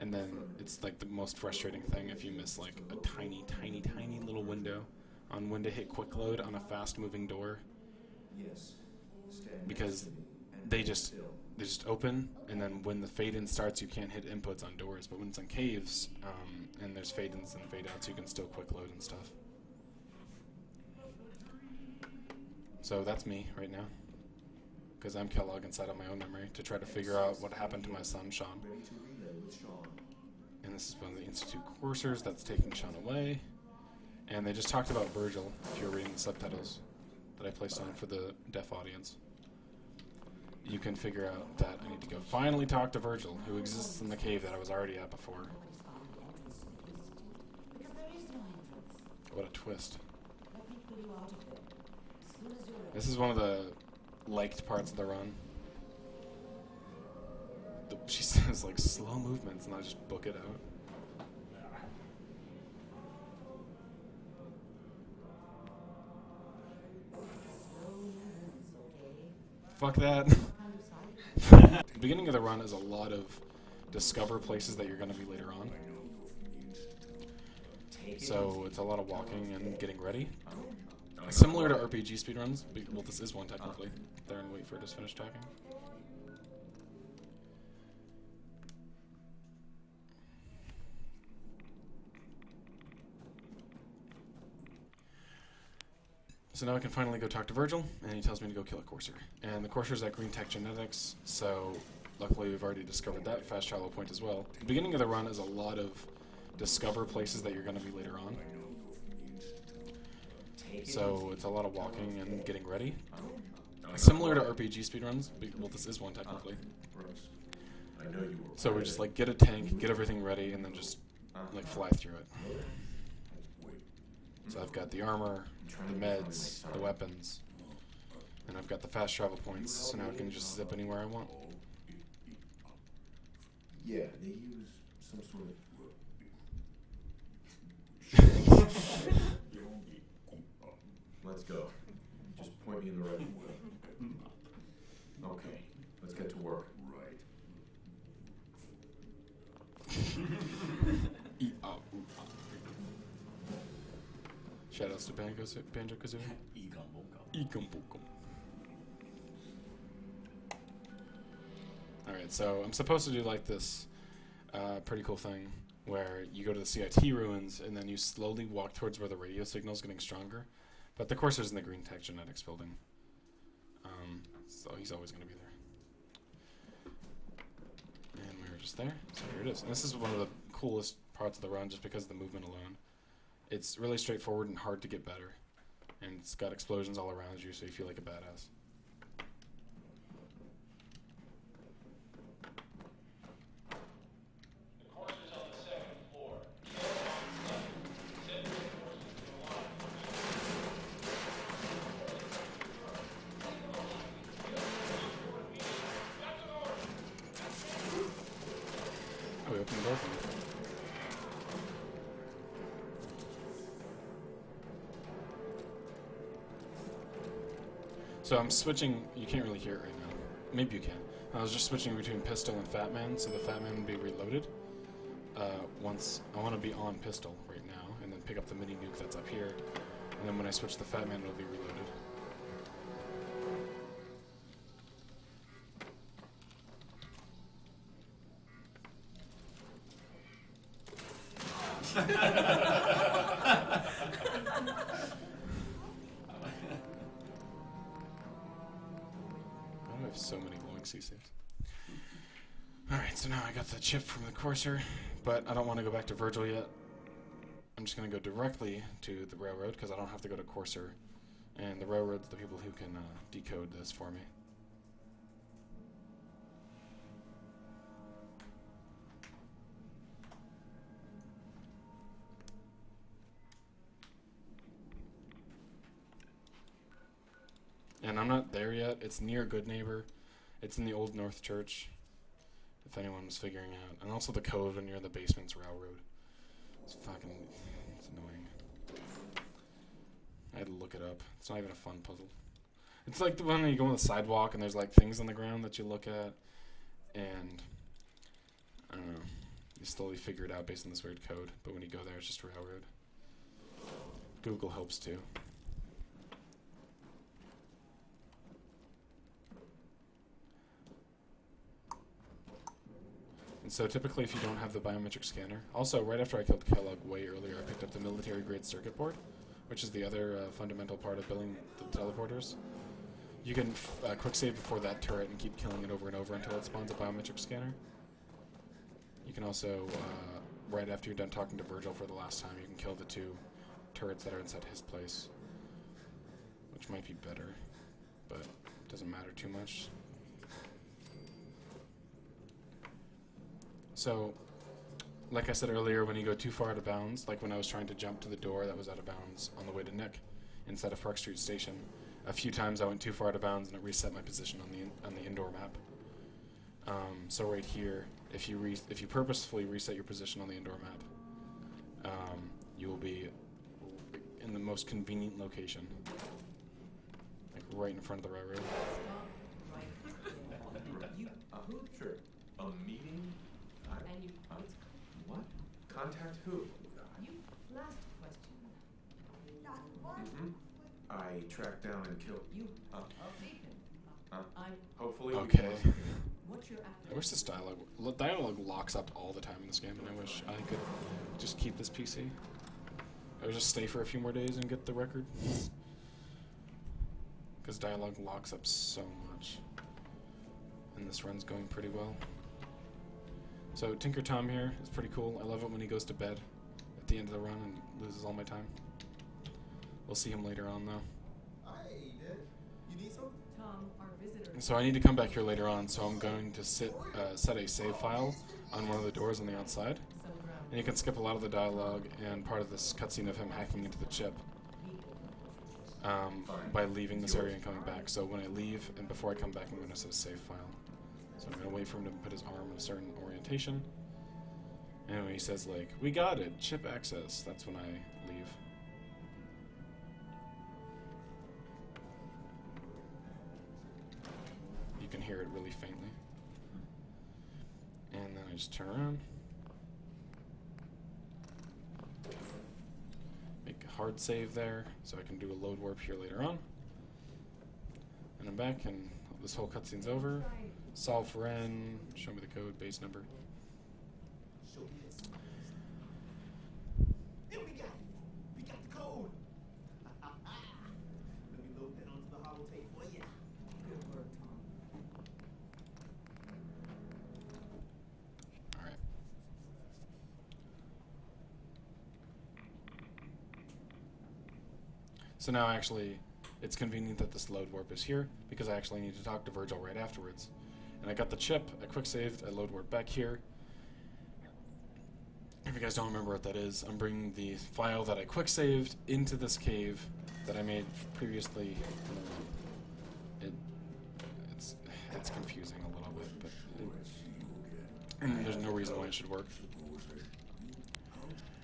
and then it's like the most frustrating thing if you miss like a tiny, tiny, tiny little window on when to hit quick load on a fast moving door. Because they just open, and then when the fade-in starts you can't hit inputs on doors, but when it's on caves and there's fade-ins and fade-outs you can still quick load and stuff. So that's me right now, because I'm Kellogg inside of my own memory to try to figure out what happened to my son, Sean. And this is one of the Institute coursers that's taking Sean away. And they just talked about Virgil, if you're reading the subtitles that I placed on for the deaf audience. You can figure out that I need to go finally talk to Virgil, who exists in the cave that I was already at before. What a twist. This is one of the liked parts of the run. She says like slow movements and I just book it out. Fuck that. The beginning of the run is a lot of discover places that you're going to be later on. So it's a lot of walking and getting ready. Similar to RPG speedruns. Well, this is one technically. There and wait for it to finish talking. So now I can finally go talk to Virgil, and he tells me to go kill a courser. And the courser's at Green Tech Genetics, so luckily we've already discovered that fast travel point as well. The beginning of the run is a lot of discover places that you're going to be later on. So it's a lot of walking and getting ready. Similar to RPG speedruns. Well, this is one technically. So we just like get a tank, get everything ready, and then just like fly through it. So I've got the armor, the meds, the weapons, and I've got the fast travel points, so now I can just zip anywhere I want. Yeah, they use some sort of... Let's go. Just point me in the right way. Okay, let's get to work. Shoutouts to Banjo-Kazooie. Alright, so I'm supposed to do like this pretty cool thing where you go to the CIT ruins and then you slowly walk towards where the radio signal's getting stronger. But the courser's in the Green Tech Genetics building. So he's always going to be there. And we were just there, so here it is. And this is one of the coolest parts of the run just because of the movement alone. It's really straightforward and hard to get better. And it's got explosions all around you, so you feel like a badass. So I'm switching. You can't really hear it right now. Maybe you can. I was just switching between pistol and Fat Man, so the Fat Man would be reloaded. Once I want to be on pistol right now, and then pick up the mini nuke that's up here, and then when I switch the Fat Man, it'll be reloaded. I have so many glowing C-saves. Alright, so now I got the chip from the Courser, but I don't want to go back to Virgil yet. I'm just going to go directly to the railroad, because I don't have to go to Courser. And the railroad's the people who can decode this for me. And I'm not there yet. It's near Good Neighbor. It's in the Old North Church, if anyone was figuring out. And also the cove near the basement's railroad. It's annoying. I had to look it up. It's not even a fun puzzle. It's like the one where you go on the sidewalk and there's like things on the ground that you look at, and I don't know. You slowly figure it out based on this weird code, but when you go there, it's just railroad. Google helps too. And so typically if you don't have the biometric scanner, also right after I killed Kellogg way earlier, I picked up the military grade circuit board, which is the other fundamental part of building the teleporters. You can quick save before that turret and keep killing it over and over until it spawns a biometric scanner. You can also, right after you're done talking to Virgil for the last time, you can kill the 2 turrets that are inside his place, which might be better, but it doesn't matter too much. So, like I said earlier, when you go too far out of bounds, like when I was trying to jump to the door that was out of bounds on the way to Nick inside of Park Street Station, a few times I went too far out of bounds and it reset my position on the indoor map. So right here, if you purposefully reset your position on the indoor map, you will be in the most convenient location, like right in front of the railroad. Sure. A meeting? What? Contact who? You last question. Not one. I tracked down and killed. You. Hopefully. Okay. What's your after? I wish this dialogue locks up all the time in this game, and I wish I could just keep this PC. I would just stay for a few more days and get the record. Because dialogue locks up so much. And this run's going pretty well. So Tinker Tom here is pretty cool. I love it when he goes to bed at the end of the run and loses all my time. We'll see him later on though. Hey, Dad. You need something? Tom, our visitor. So I need to come back here later on, so I'm going to set a save file on one of the doors on the outside. And you can skip a lot of the dialogue and part of this cutscene of him hacking into the chip by leaving this area and coming back. So when I leave and before I come back, I'm going to set a save file. So I'm going to wait for him to put his arm in a certain orientation. And when he says, like, we got it, chip access, that's when I leave. You can hear it really faintly. And then I just turn around. Make a hard save there, so I can do a load warp here later on. And I'm back, and this whole cutscene's over. Solve for N, show me the code, base number. There we got it. We got the code. Let me load that onto the holotape for you. Good work, Tom. Alright. So now actually, it's convenient that this load warp is here, because I actually need to talk to Virgil right afterwards. And I got the chip, I quick saved, I load warp back here. If you guys don't remember what that is, I'm bringing the file that I quick saved into this cave that I made previously. It's confusing a little bit, but and there's no reason why it should work.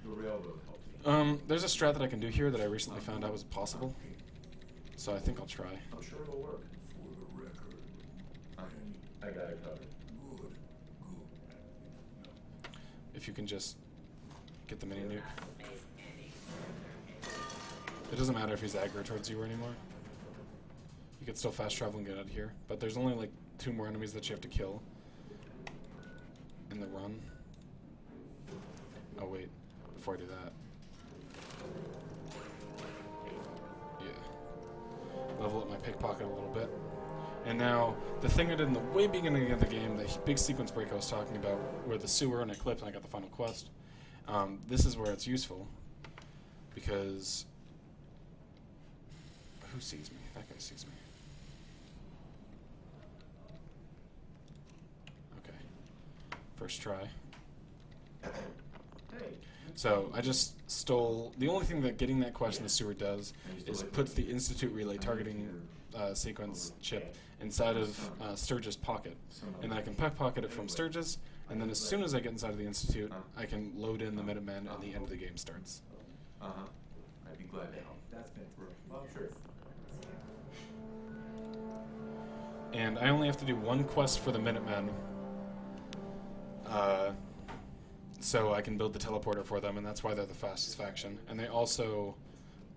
The railroad helped me. There's a strat that I can do here that I recently found out was possible. So I think I'll try. I'm sure it'll work. For the record, I got it covered. Good. If you can just get the mini nuke. It doesn't matter if he's aggro towards you anymore. You can still fast travel and get out of here. But there's only like 2 more enemies that you have to kill in the run. Oh wait, before I do that. Yeah. Level up my pickpocket a little bit. And now, the thing I did in the way beginning of the game, the big sequence break I was talking about, where the sewer and I clipped and I got the final quest, this is where it's useful. Because... who sees me? That guy sees me. Okay. First try. So I just stole... the only thing that getting that quest in the sewer does is puts the Institute Relay targeting sequence chip inside of Sturgis' pocket. And then I can pickpocket it from Sturgis, and then as soon as I get inside of the Institute, I can load in the Minutemen and the end of the game starts. I'd be glad to help. That's been through. Well, sure. And I only have to do 1 quest for the Minutemen, so I can build the teleporter for them, and that's why they're the fastest faction. And they also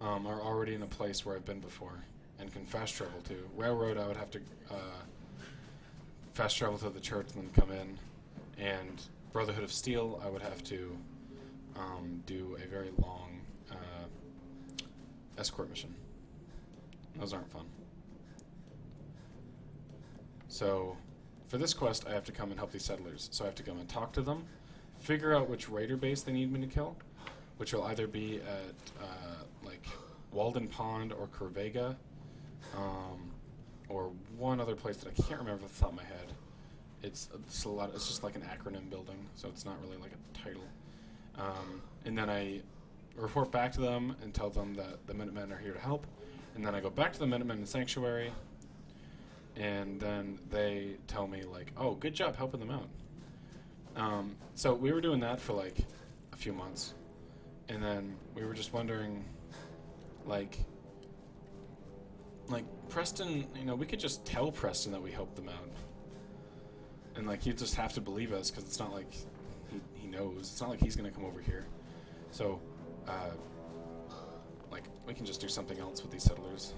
are already in a place where I've been before and can fast travel to. Railroad, I would have to fast travel to the church and then come in. And Brotherhood of Steel, I would have to do a very long escort mission. Those aren't fun. So, for this quest, I have to come and help these settlers. So I have to come and talk to them, figure out which raider base they need me to kill, which will either be at, like, Walden Pond or Corvega, or one other place that I can't remember off the top of my head. It's a lot. It's just like an acronym building, so it's not really like a title. And then I report back to them and tell them that the Minutemen are here to help. And then I go back to the Minutemen in Sanctuary, and then they tell me, like, oh, good job helping them out. So we were doing that for, like, a few months. And then we were just wondering, like, Preston, you know, we could just tell Preston that we helped them out. And, like, he'd just have to believe us, because it's not like he knows. It's not like he's going to come over here. So, like, we can just do something else with these settlers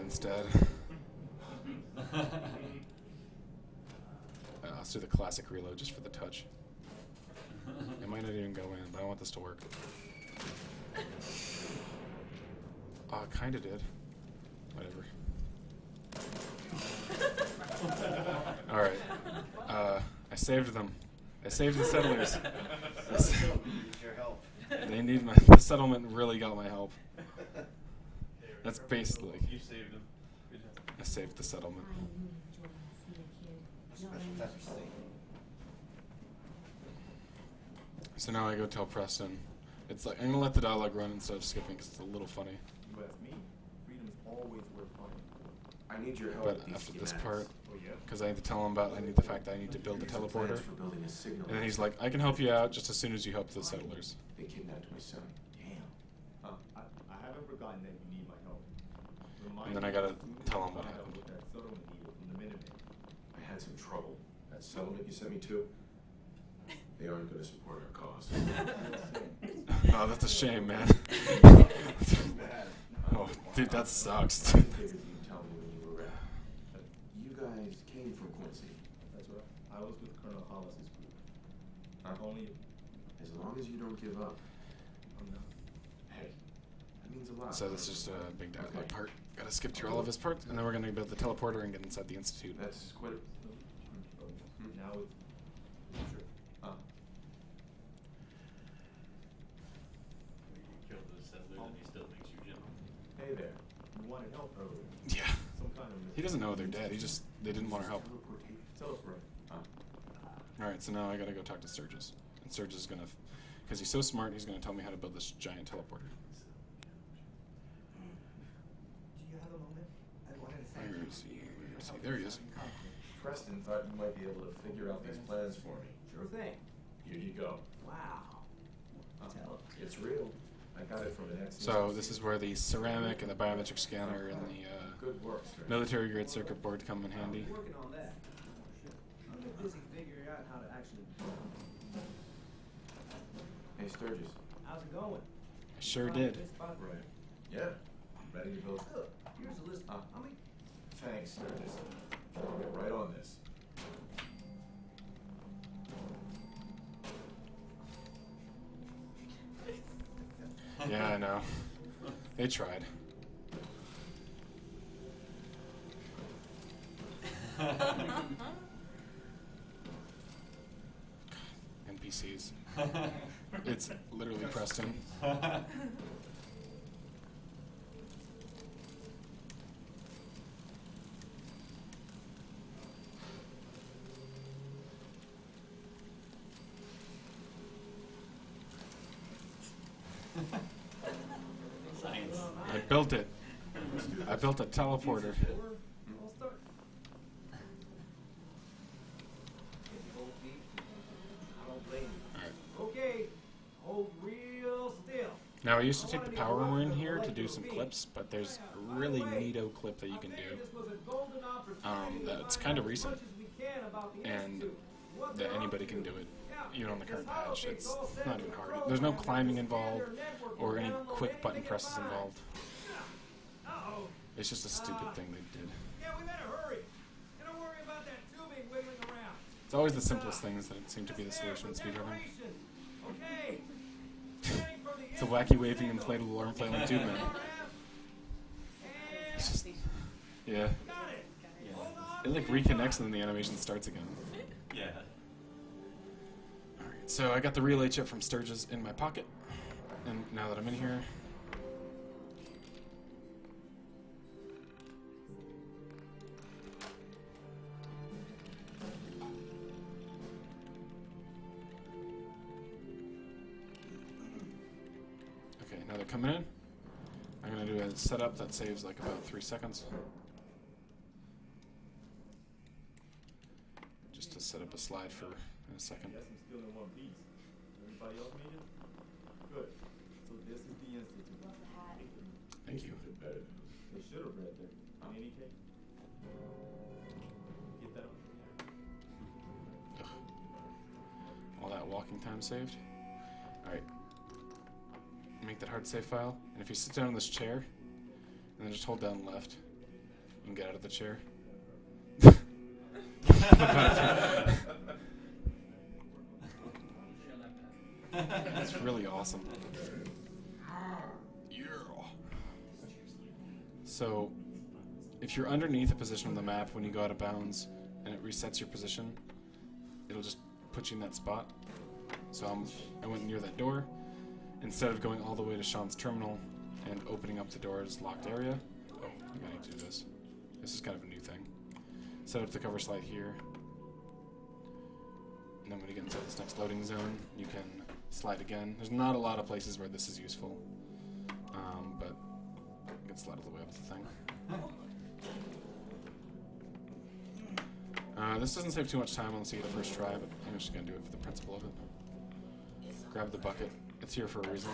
instead. Let's do the classic reload just for the touch. It might not even go in, but I want this to work. Oh, it kind of did. Whatever. Alright. I saved them. I saved the settlers. Your help. They need my... the settlement really got my help. That's basically... You saved them. I saved the settlement. So now I go tell Preston. It's like, I'm going to let the dialogue run instead of skipping because it's a little funny. You ask me. Freedom's always worth finding. I need your help. But with these after this schematics. part, Oh, yeah? because I need to tell him about, I need the fact that I need to build the Here's the teleporter. plans for building a signal. And then he's like, I can help you out just as soon as you help the settlers. They kidnapped my son. Damn. I haven't forgotten that you need my help. And then I gotta tell him what happened. What that settlement needed from the Minutemen. I had some trouble. That settlement you sent me to, they aren't going to support our cause. Oh, that's a shame, man. Oh, dude, that sucks. I figured you'd tell me when you were around. You guys came from Quincy. That's right. I was with Colonel Hollis's group. Only As long as you don't give up. I'm not. Hey, that means a lot. So this is just a big dialogue part. Gotta skip through all of his parts, and then we're gonna build the teleporter and get inside the Institute. That's quite. Now it's sure. You killed the settler and he still makes you general. Hey there. You wanted help earlier. Yeah. Some kind of He doesn't know they're dead. They didn't want our help. Teleport. Alright, so now I gotta go talk to Sturgis. And Sturgis is gonna, because he's so smart, he's gonna tell me how to build this giant teleporter. Do you have a moment? I wanted to thank Where you. is he? Where is he? There he is. Preston thought you might be able to figure out these plans for me. Sure thing. Here you go. Wow. Tell us. It's real. I Got it from an ex. So this is where the ceramic and the biometric scanner and the Good work, sir. military grade circuit board come in handy. Working on that. I'm busy figuring out how to actually. Hey, Sturgis. How's it going? I sure did. Right. Yeah. Ready to go. Look, here's a list. How many? Thanks, Sturgis. I'll get right on this. Yeah, I know. They tried. NPCs. It's literally Preston. Science. I built it. I built a teleporter. I'll start. I don't blame you. Okay, hold real still. Now, I used to take the power armor in here to do some clips, but there's a really neato clip that you can do. That's kind of recent, and that anybody can do it, even on the current patch. It's not even hard. There's no climbing involved or any quick button presses involved. It's just a stupid thing they did. Yeah, we better hurry. Don't worry about that tubing wiggling around. It's always the simplest things that seem to be the solution in speedrunning. Okay. It's a wacky waving inflatable arm flailing tube man. It's just, yeah. It like reconnects and then the animation starts again. Yeah. Alright, so I got the relay chip from Sturgis in my pocket. And now that I'm in here, okay, now they're coming in. I'm gonna do a setup that saves like about 3 seconds. Just to set up a slide for in a second. Yes, I'm still in one piece. Everybody else made it? Good. So this is the institute. Thank you. They should have read that. In any case. Get that on. Ugh. All that walking time saved. Alright. Make that hard save file. And if you sit down in this chair, and then just hold down left, you can get out of the chair. That's really awesome. Yeah. So, if you're underneath a position on the map when you go out of bounds and it resets your position, it'll just put you in that spot. So I went near that door. Instead of going all the way to Sean's terminal and opening up the door's locked area. Oh, I gotta need to do this. This is kind of a new thing. Set up the cover slide here. And then when you get into this next loading zone, you can slide again. There's not a lot of places where this is useful. But you can slide all the way up the thing. This doesn't save too much time unless you get a first try, but I'm just gonna do it for the principle of it. Grab the bucket. It's here for a reason.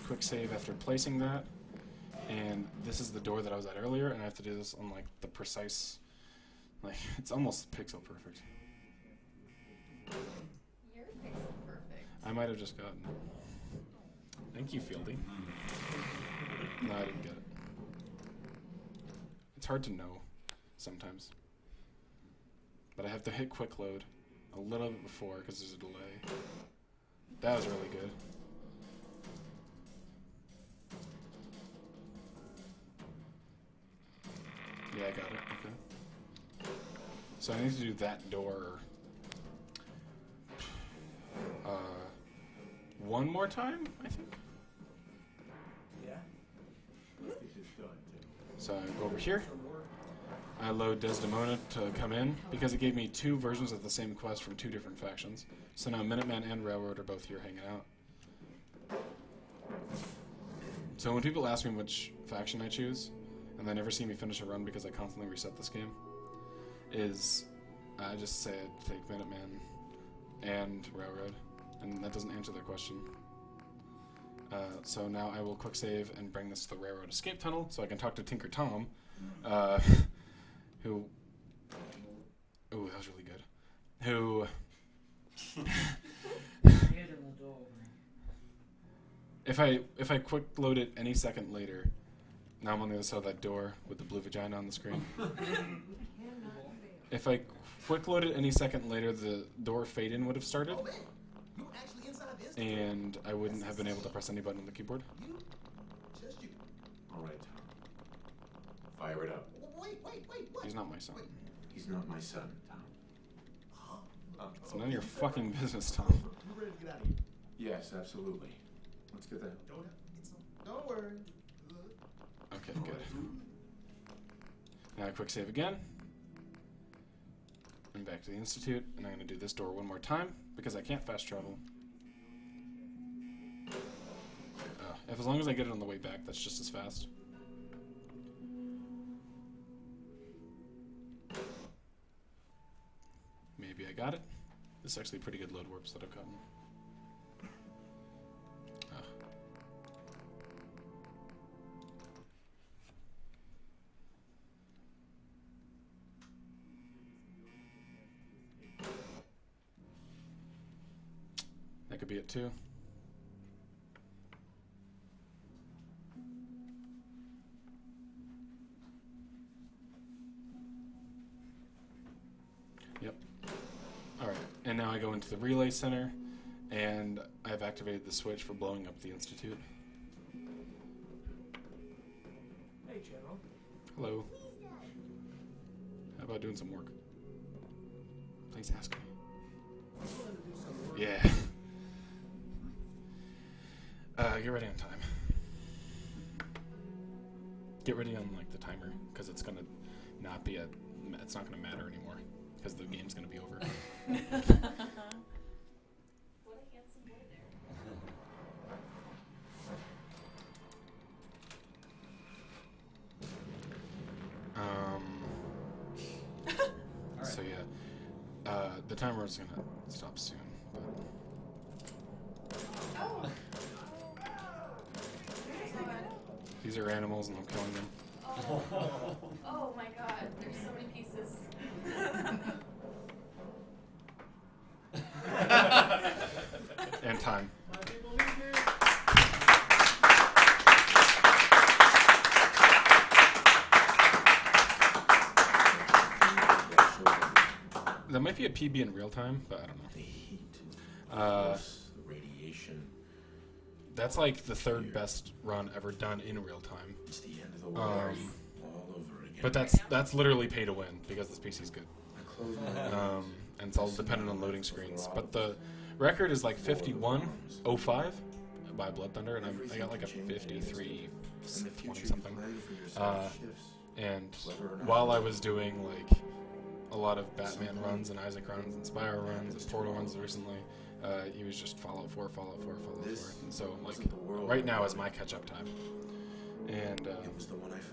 Quick save after placing that. And this is the door that I was at earlier, and I have to do this on like the precise, like it's almost pixel perfect. You're pixel perfect. I might have just gotten it. Thank you, Fieldy. No, I didn't get it. It's hard to know sometimes. But I have to hit quick load a little bit before because there's a delay. That was really good. Yeah, I got it. Okay. So I need to do that door one more time, I think. Yeah. Let's get this done, Tim. So I go over here. I load Desdemona to come in because it gave me 2 versions of the same quest from 2 different factions. So now Minuteman and Railroad are both here hanging out. So when people ask me which faction I choose, and they never see me finish a run because I constantly reset this game, is I just say take Minuteman and Railroad, and that doesn't answer their question. So now I will quick save and bring this to the Railroad escape tunnel so I can talk to Tinker Tom, who... Ooh, that was really good. Who... If I quick load it any second later, now I'm on the other side of that door with the blue vagina on the screen. If I quick load it any second later, the door fade in would have started, and I wouldn't have been able to press any button on the keyboard. All right, Tom. Fire it up. Wait. He's not my son. He's not my son, Tom. It's none of your fucking business, Tom. We're ready to get out of here. Yes, absolutely. Let's get that. Don't worry. Okay, good. Now I quick save again. And back to the Institute, and I'm going to do this door one more time, because I can't fast travel. As long as I get it on the way back, that's just as fast. Maybe I got it. This is actually pretty good load warps that I've gotten. That could be it too. Yep. Alright, and now I go into the relay center, and I've activated the switch for blowing up the Institute. Hey, General. Hello. How about doing some work? Please ask me. Yeah. Get ready on time. Get ready on like the timer, because it's gonna not be it's not gonna matter anymore, because the game's gonna be over. What a handsome boy there. So yeah, the timer is gonna stop soon. But Oh. these are animals, and I'm killing them. Oh my god, there's so many pieces. And time. That might be a PB in real time, but I don't know. The heat, the radiation. That's like the third best run ever done in real time. It's the end of the world all over again. But that's literally pay to win because this PC's good. And it's all dependent on loading screens. But the record is like 51:05 by Blood Thunder, and I got like a 53:20 something. And while I was doing like a lot of Batman runs and Isaac runs and Spyro runs and Portal runs recently, he was just Fallout 4. And so like right now is my catch-up time. And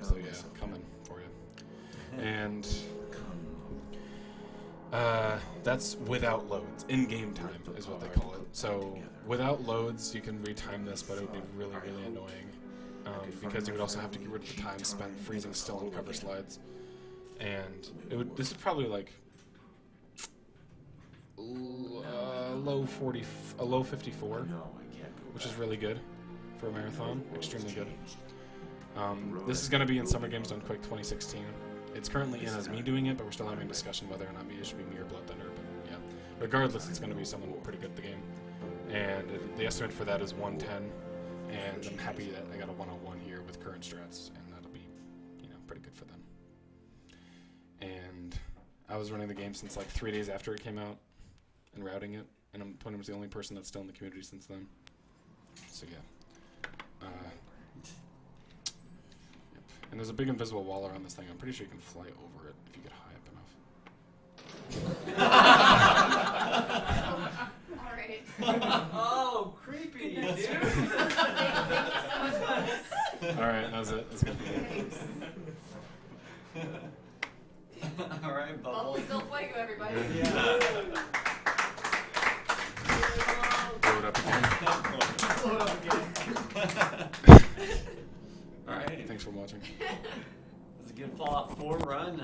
so yeah, coming for you. And that's without loads. In-game time is what they call it. So without loads, you can retime this, but it would be really, really annoying. Because you would also have to get rid of the time spent freezing still on cover slides. And this is probably like a low 54, which is really good for a marathon. Extremely good. This is going to be in Summer Games Done Quick 2016. It's currently in as me doing it, but we're still having a discussion whether or not it should be me or Blood Thunder. But yeah, regardless, it's going to be someone pretty good at the game. And the estimate for that is 110. And I'm happy that I got a 101 here with current strats, and that'll be, pretty good for them. And I was running the game since like 3 days after it came out and routing it, and I'm pretty much the only person that's still in the community since then. So yeah. Yep. And there's a big invisible wall around this thing. I'm pretty sure you can fly over it if you get high up enough. Alright. Oh, creepy, dude. Thank you so much, Thomas. Alright, that was it. That's good. All right, Bubbles still fuego, everybody. Yeah. Blow it up again. Blow it up again. All right. Thanks for watching. It was a good Fallout 4 run.